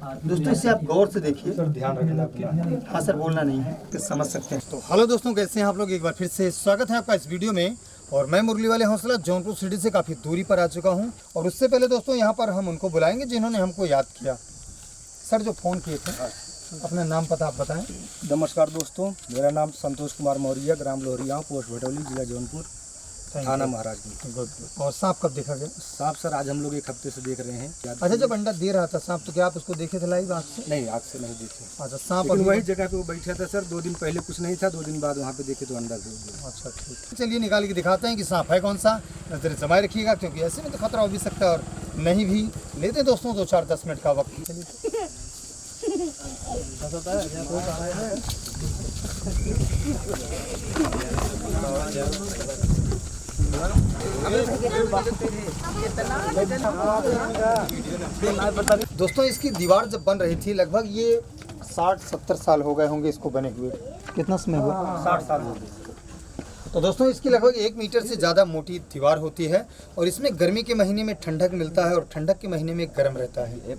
दोस्तों इसे आप गौर से देखिए, ध्यान रखना। हाँ सर, बोलना नहीं है कि समझ सकते हैं। तो हेलो दोस्तों, कैसे हैं आप लोग? एक बार फिर से स्वागत है आपका इस वीडियो में। और मैं मुरली वाले हौसला जौनपुर सिटी से काफ़ी दूरी पर आ चुका हूं। और उससे पहले दोस्तों यहाँ पर हम उनको बुलाएंगे जिन्होंने हमको याद किया। सर जो फ़ोन किए थे, अपना नाम पता आप बताएं। नमस्कार दोस्तों, मेरा नाम संतोष कुमार मौर्य, ग्राम लोहरिया, पोस्ट भटौली, जिला जौनपुर, थाना महाराजगंज। और सांप कब देखा गया? सांप सर आज हम लोग एक हफ्ते से देख रहे हैं। अच्छा, जब अंडा दे रहा था सांप, तो क्या आप उसको देखे थे लाइव आँख से? नहीं, आग से नहीं देखे। अच्छा, सांप लेकिन वही जगह पे वो बैठा था सर। 2 दिन पहले कुछ नहीं था, 2 दिन बाद वहाँ पे देखे तो अंडा भी। अच्छा ठीक, चलिए निकाल के दिखाते हैं कि सांप है कौन सा। नजर जमाए रखिएगा, क्योंकि ऐसे में तो खतरा हो भी सकता है और नहीं भी। लेते हैं दोस्तों 2-4-10 मिनट का वक्त। चलिए दोस्तों, इसकी दीवार जब बन रही थी, लगभग ये 60-70 साल हो गए होंगे इसको बने हुए। कितना समय हुआ? 60 साल हो गए। तो दोस्तों इसकी लगभग 1 मीटर से ज़्यादा मोटी दीवार होती है। और इसमें गर्मी के महीने में ठंडक मिलता है और ठंडक के महीने में गर्म रहता है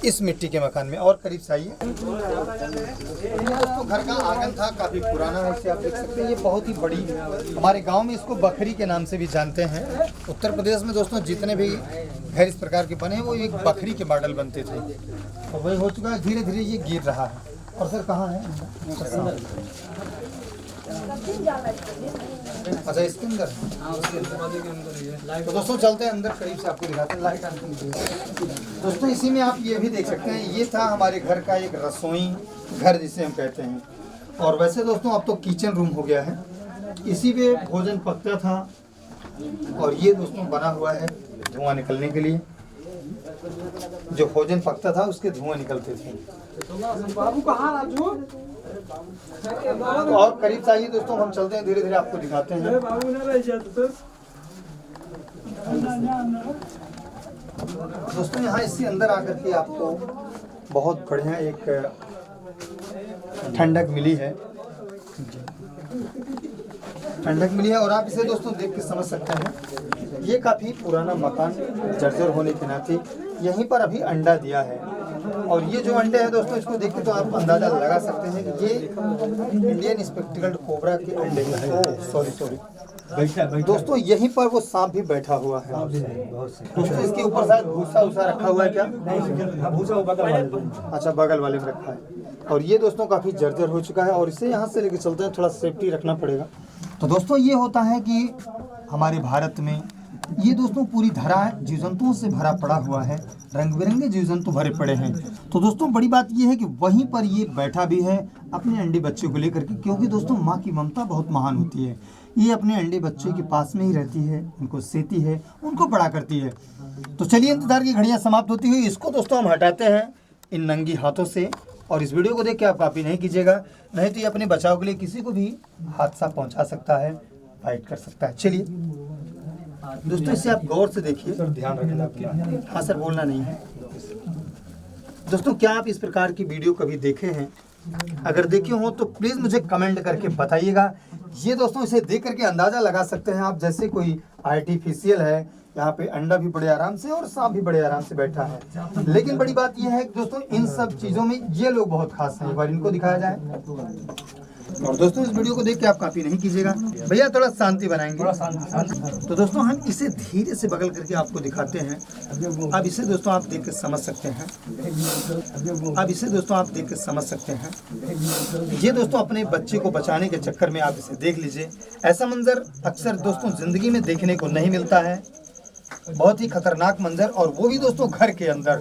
इस मिट्टी के मकान में। और करीब से आइए। दोस्तों घर का आंगन था, काफ़ी पुराना है, इसे आप देख सकते हैं। ये बहुत ही बड़ी, हमारे गांव में इसको बखरी के नाम से भी जानते हैं। उत्तर प्रदेश में दोस्तों जितने भी घर इस प्रकार के बने हैं, वो एक बखरी के मॉडल बनते थे। और वही हो चुका है, धीरे धीरे ये गिर रहा है। और सर कहाँ है? अच्छा, इसके अंदर। तो दोस्तों चलते हैं अंदर, करीब से आपको दिखाते हैं। लाइट आती है दोस्तों। इसी में आप ये भी देख सकते हैं, ये था हमारे घर का एक रसोई घर जिसे हम कहते हैं। और वैसे दोस्तों अब तो किचन रूम हो गया है। इसी में भोजन पकता था। और ये दोस्तों बना हुआ है धुआं निकलने के लिए। जो भोजन पकता था उसके धुआं निकलते थे। बाबू कहाँ राजू? और करीब से आइए दोस्तों, हम चलते हैं, धीरे धीरे आपको दिखाते हैं। बाबू ना रह जाते तो दोस्तों यहाँ इसके अंदर आकर के आपको बहुत बढ़िया एक ठंडक मिली है। ठंडक मिली है और आप इसे दोस्तों देख के समझ सकते हैं। ये काफ़ी पुराना मकान जर्जर होने के नाते यहीं पर अभी अंडा दिया है। और ये जो अंडे हैं दोस्तों, इसको देख के तो आप अंदाजा लगा सकते हैं कि ये इंडियन स्पेक्टिकल्ड कोबरा के अंडे हैं। सॉरी दोस्तों, यहीं पर वो सांप भी बैठा हुआ है। दोस्तों इसके ऊपर शायद भूसा उसा रखा हुआ है क्या? भूसा बगल वाले। अच्छा, बगल वाले में रखा है। और ये दोस्तों काफ़ी जर्जर हो चुका है और इसे यहाँ से लेके चलते हैं, थोड़ा सेफ्टी रखना पड़ेगा। तो दोस्तों ये होता है कि हमारे भारत में ये दोस्तों पूरी धरा जीव जंतुओं से भरा पड़ा हुआ है। रंग बिरंगे जीव जंतु भरे पड़े हैं। तो दोस्तों बड़ी बात ये है कि वहीं पर ये बैठा भी है अपने अंडे बच्चे को लेकर के, क्योंकि दोस्तों माँ की ममता बहुत महान होती है। ये अपने अंडे बच्चे के पास में ही रहती है, उनको सेती है, उनको बड़ा करती है। तो चलिए, इंतजार की घड़ियाँ समाप्त होती हुई इसको दोस्तों हम हटाते हैं इन नंगी हाथों से। और इस वीडियो को देख के आप कॉपी नहीं कीजिएगा, नहीं तो ये अपने बचाव के लिए किसी को भी हादसा पहुंचा सकता है, फाइट कर सकता है। चलिए दोस्तों इसे आप गौर से देखिए, ध्यान रखना। हाँ सर, बोलना नहीं है। दोस्तों क्या आप इस प्रकार की वीडियो कभी देखे हैं? अगर देखे हो तो प्लीज़ मुझे कमेंट करके बताइएगा। ये दोस्तों इसे देख करके अंदाज़ा लगा सकते हैं आप, जैसे कोई आर्टिफिशियल है। यहाँ पे अंडा भी बड़े आराम से और सांप भी बड़े आराम से बैठा है। लेकिन बड़ी बात यह है कि दोस्तों इन सब चीज़ों में ये लोग बहुत खास हैं। एक बार इनको दिखाया जाए। और दोस्तों इस वीडियो को देख के आप कॉपी नहीं कीजिएगा भैया, थोड़ा शांति बनाएंगे। तो दोस्तों हम इसे धीरे से बगल करके आपको दिखाते हैं। अब इसे दोस्तों आप देख के समझ सकते हैं। अब इसे दोस्तों आप देख के समझ सकते हैं। ये दोस्तों अपने बच्चे को बचाने के चक्कर में आप इसे देख लीजिए। ऐसा मंजर अक्सर दोस्तों जिंदगी में देखने को नहीं मिलता है। बहुत ही खतरनाक मंजर, और वो भी दोस्तों घर के अंदर।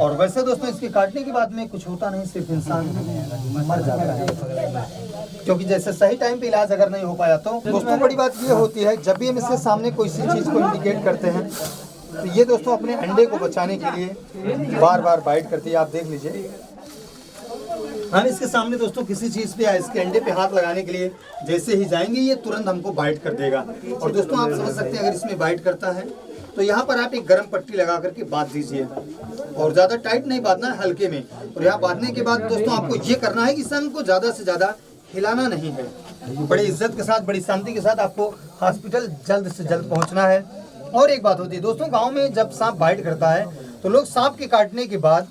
और वैसे दोस्तों इसके काटने के बाद में कुछ होता नहीं, सिर्फ इंसान मर जाता है, क्योंकि जैसे सही टाइम पे इलाज अगर नहीं हो पाया तो दोस्तों बड़ी बात ये होती है, जब भी हम इसके सामने कोई सी चीज़ को इंडिकेट करते हैं तो ये दोस्तों अपने अंडे को बचाने के लिए बार बार बाइट करती है। आप देख लीजिए, हम इसके सामने दोस्तों किसी चीज़ पे या इसके अंडे पे हाथ लगाने के लिए जैसे ही जाएंगे, ये तुरंत हमको बाइट कर देगा। और दोस्तों आप समझ सकते हैं, अगर इसमें बाइट करता है तो यहाँ पर आप एक गर्म पट्टी लगा करके बांध दीजिए। और ज़्यादा टाइट नहीं बांधना है, हल्के में। और यहाँ बांधने के बाद दोस्तों आपको ये करना है कि सन को ज़्यादा से ज़्यादा हिलाना नहीं है। बड़ी इज्जत के साथ, बड़ी शांति के साथ आपको हॉस्पिटल जल्द से जल्द पहुँचना है। और एक बात होती है दोस्तों, गाँव में जब सांप बाइट करता है तो लोग सांप के काटने के बाद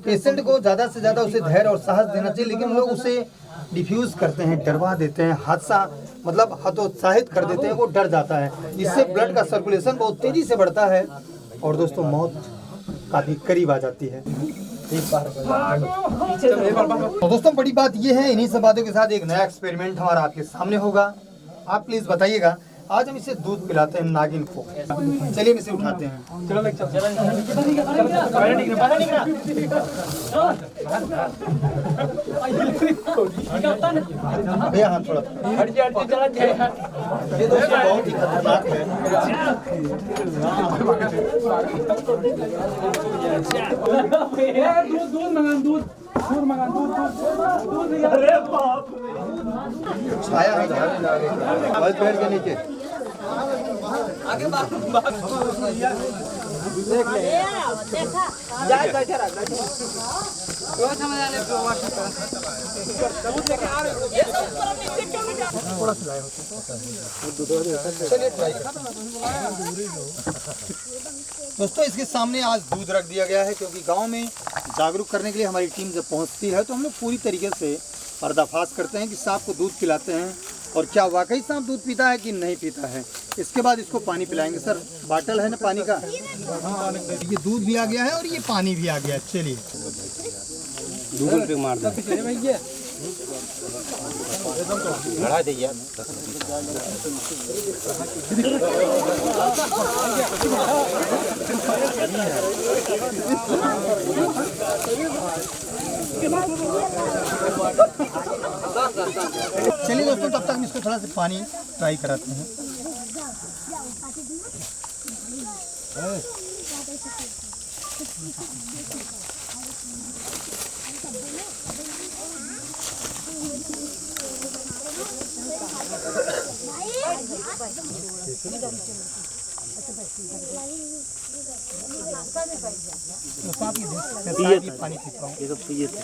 पेशेंट को ज़्यादा से ज़्यादा उसे धैर्य और साहस देना चाहिए, लेकिन लोग उसे डिफ्यूज़ करते हैं, डरवा देते हैं, हादसा मतलब हतोत्साहित कर देते हैं, वो डर जाता है। इससे ब्लड का सर्कुलेशन बहुत तेज़ी से बढ़ता है और दोस्तों मौत काफ़ी करीब आ जाती है। तो दोस्तों बड़ी बात ये है, इन्हीं सब बातों के साथ एक नया एक्सपेरिमेंट हमारा आपके सामने होगा। आप प्लीज़ बताइएगा, आज हम इसे दूध पिलाते हैं नागिन को। चलिए हम इसे उठाते हैं। भैया हाँ थोड़ा, ये दोस्तों बहुत ही खतरनाक है। दूध मंगान दूध मंगान दूध छाया है बस पेड़ के नीचे। दोस्तों इसके सामने आज दूध रख दिया गया है, क्योंकि गांव में जागरूक करने के लिए हमारी टीम जब पहुंचती है तो हम लोग पूरी तरीके से पर्दाफाश करते हैं कि सांप को दूध पिलाते हैं और क्या वाकई सांप दूध पीता है कि नहीं पीता है। इसके बाद इसको पानी पिलाएंगे। सर बाटल है ना पानी का, ये दूध भी आ गया है और ये पानी भी आ गया है। चलिए गूगल पे मार दो। बढ़ा दीजिए। चलिए दोस्तों तब तक हम इसको थोड़ा सा पानी ट्राई कराते हैं। ये पानी पीता हूँ। ये सब चाहिए था।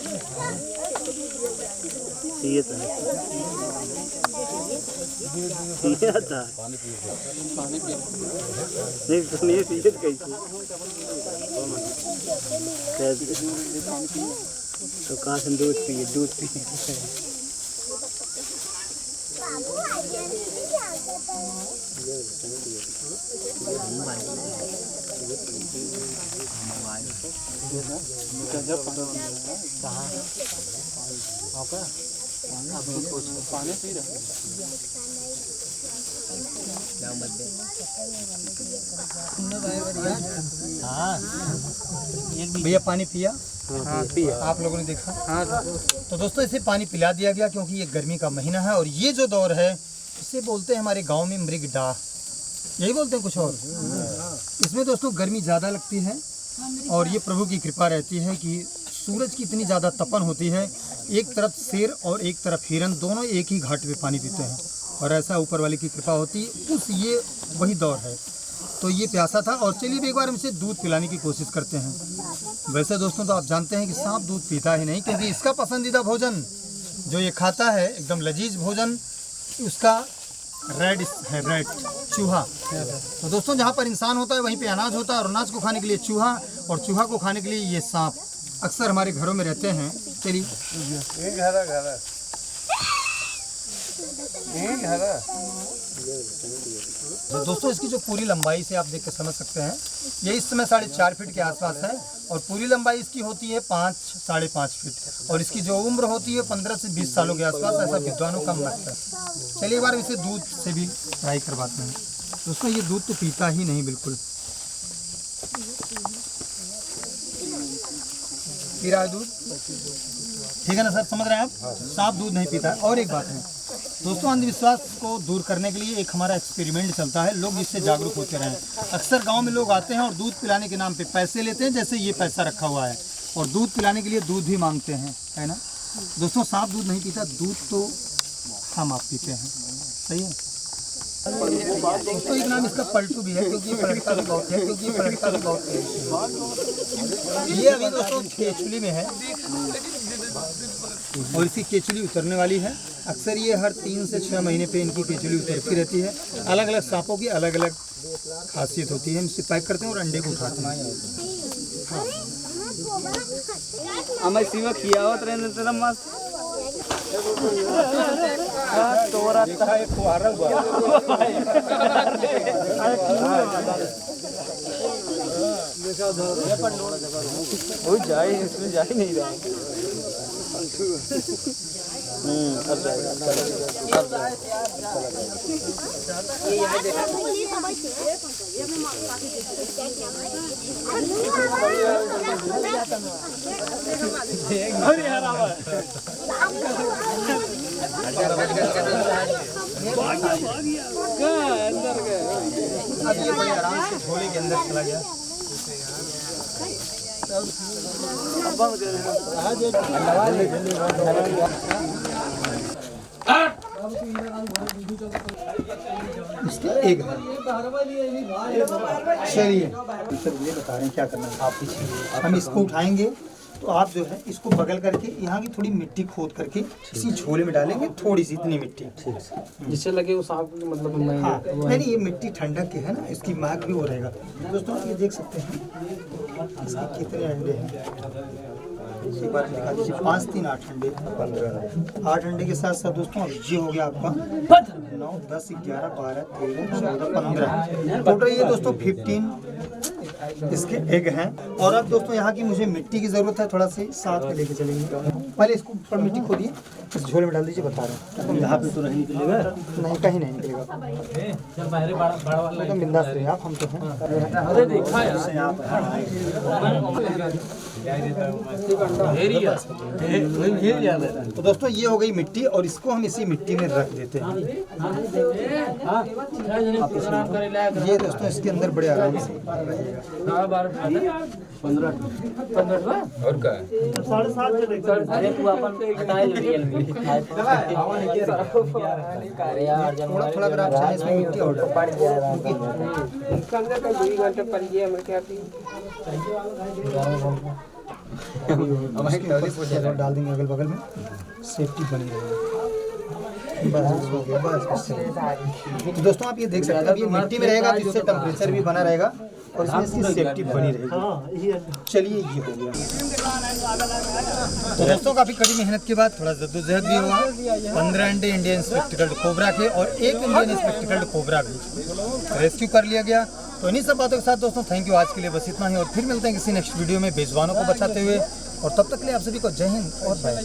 तो कहाँ से दूध पिए भैया पानी पिया? हाँ पिया। आप लोगों ने देखा? हाँ। तो दोस्तों इसे पानी पिला दिया गया, क्योंकि ये गर्मी का महीना है और ये जो दौर है इसे बोलते हैं हमारे गांव में मृगडाह, यही बोलते हैं कुछ और। इसमें दोस्तों गर्मी ज़्यादा लगती है और ये प्रभु की कृपा रहती है कि सूरज की इतनी ज़्यादा तपन होती है, एक तरफ शेर और एक तरफ हिरन दोनों एक ही घाट पे पानी पीते हैं और ऐसा ऊपर वाले की कृपा होती है। उस ये वही दौर है। तो ये प्यासा था और चलिए भी एक बार हम इसे दूध पिलाने की कोशिश करते हैं। वैसे दोस्तों तो आप जानते हैं कि सांप दूध पीता ही नहीं, क्योंकि इसका पसंदीदा भोजन जो ये खाता है एकदम लजीज भोजन उसका रेड है, रेड चूहा। तो दोस्तों जहाँ पर इंसान होता है वहीं पे अनाज होता है और अनाज को खाने के लिए चूहा और चूहा को खाने के लिए ये सांप अक्सर हमारे घरों में रहते हैं। चलिए तो दोस्तों इसकी जो पूरी लंबाई से आप देख कर समझ सकते हैं, ये इस समय 4.5 फीट के आसपास है और पूरी लंबाई इसकी होती है 5-5.5 फीट और इसकी जो उम्र होती है 15 से 20 सालों के आसपास, ऐसा विद्वानों का मत है। चलिए एक बार इसे दूध से भी ट्राई करवाते हैं। दोस्तों ये दूध तो पीता ही नहीं, बिल्कुल पी रहा है दूध, ठीक है ना सर, समझ रहे हैं आप? सांप दूध नहीं पीता है। और एक बात है दोस्तों, अंधविश्वास को दूर करने के लिए एक हमारा एक्सपेरिमेंट चलता है, लोग इससे जागरूक होते रहें। अक्सर गांव में लोग आते हैं और दूध पिलाने के नाम पे पैसे लेते हैं, जैसे ये पैसा रखा हुआ है, और दूध पिलाने के लिए दूध भी मांगते हैं, है ना दोस्तों? सांप दूध नहीं पीता, दूध तो हम आप पीते हैं, सही है दोस्तों। एक नाम इसका पलटू भी है, क्योंकि ये पलटता भी बहुत है, ये अभी दोस्तों केचुली में है और इसकी केचुली उतरने वाली है। अक्सर ये हर 3 से 6 महीने पे इनकी केचुली उतरती रहती है। अलग अलग सांपों की अलग अलग खासियत होती है। हम इसे पैक करते हैं और अंडे को उठाते हैं। हमें सीवा किया हो ट्रेन तेरा मस्त तोरा देखा एक फुहारा हुआ वो जाए इसमें जा ही नहीं रहा अब जाएगा अब ये बड़े आराम से झोले के अंदर चला गया। इसके एक है। चलिए सर ये बता रहे हैं क्या करना है। आप पीछे हम इसको उठाएंगे तो आप जो है इसको बगल करके यहाँ की थोड़ी मिट्टी खोद करके इसी झोले में डालेंगे, थोड़ी सी इतनी मिट्टी जिससे लगे वो सांप मतलब मैं हाँ नहीं ये मिट्टी ठंडक की है ना, इसकी महक भी वो रहेगा। दोस्तों ये देख सकते हैं इसके कितने अंडे हैं, एक बार दिखा दीजिए। 5 3 8 अंडे, 15 8 अंडे के साथ साथ दोस्तों अब ये हो गया आपका 9 10 11 12 13 14 15 टोटल ये दोस्तों 15 इसके एग हैं। और अब दोस्तों यहाँ की मुझे मिट्टी की जरूरत है, थोड़ा सा साथ में लेके चलेंगे। पहले इसको ऊपर मिट्टी खोदिए, इस झोले में डाल दीजिए। बता रहे हैं यहाँ पे तो नहीं निकलेगा, नहीं कहीं नहीं निकलेगा, तो बिंदास रहिए आप, हम तो हैं। तो दोस्तों ये हो गई मिट्टी और इसको हम इसी मिट्टी में रख देते हैं। ये दोस्तों इसके अंदर बड़े आराम से और क्या अरे तू अपन हटाए रियल में थोड़ा थोड़ा अगर आप चाहें इसमें मिट्टी और पड़ जाएगा डाल देंगे अगल बगल में, सेफ्टी बनी रहेगी। बस हो गया, बस। तो दोस्तों आप ये देख सकते हैं अब ये मिट्टी में रहेगा जिससे टेम्परेचर भी बना रहेगा और इसमें इसकी सेफ्टी बनी रहेगी। चलिए ये हो गया। तो दोस्तों काफ़ी कड़ी मेहनत के बाद थोड़ा जद्दोजहद भी हुआ। 15 अंडे इंडियन स्पेक्टिकल्ड कोबरा के और 1 इंडियन स्पेक्टिकल्ड कोबरा भी रेस्क्यू कर लिया गया। तो इन्हीं सब बातों के साथ दोस्तों थैंक यू, आज के लिए बस इतना ही और फिर मिलते हैं किसी नेक्स्ट वीडियो में बेजुबानों को बचाते हुए। और तब तक के लिए आप सभी को जय हिंद और बाय।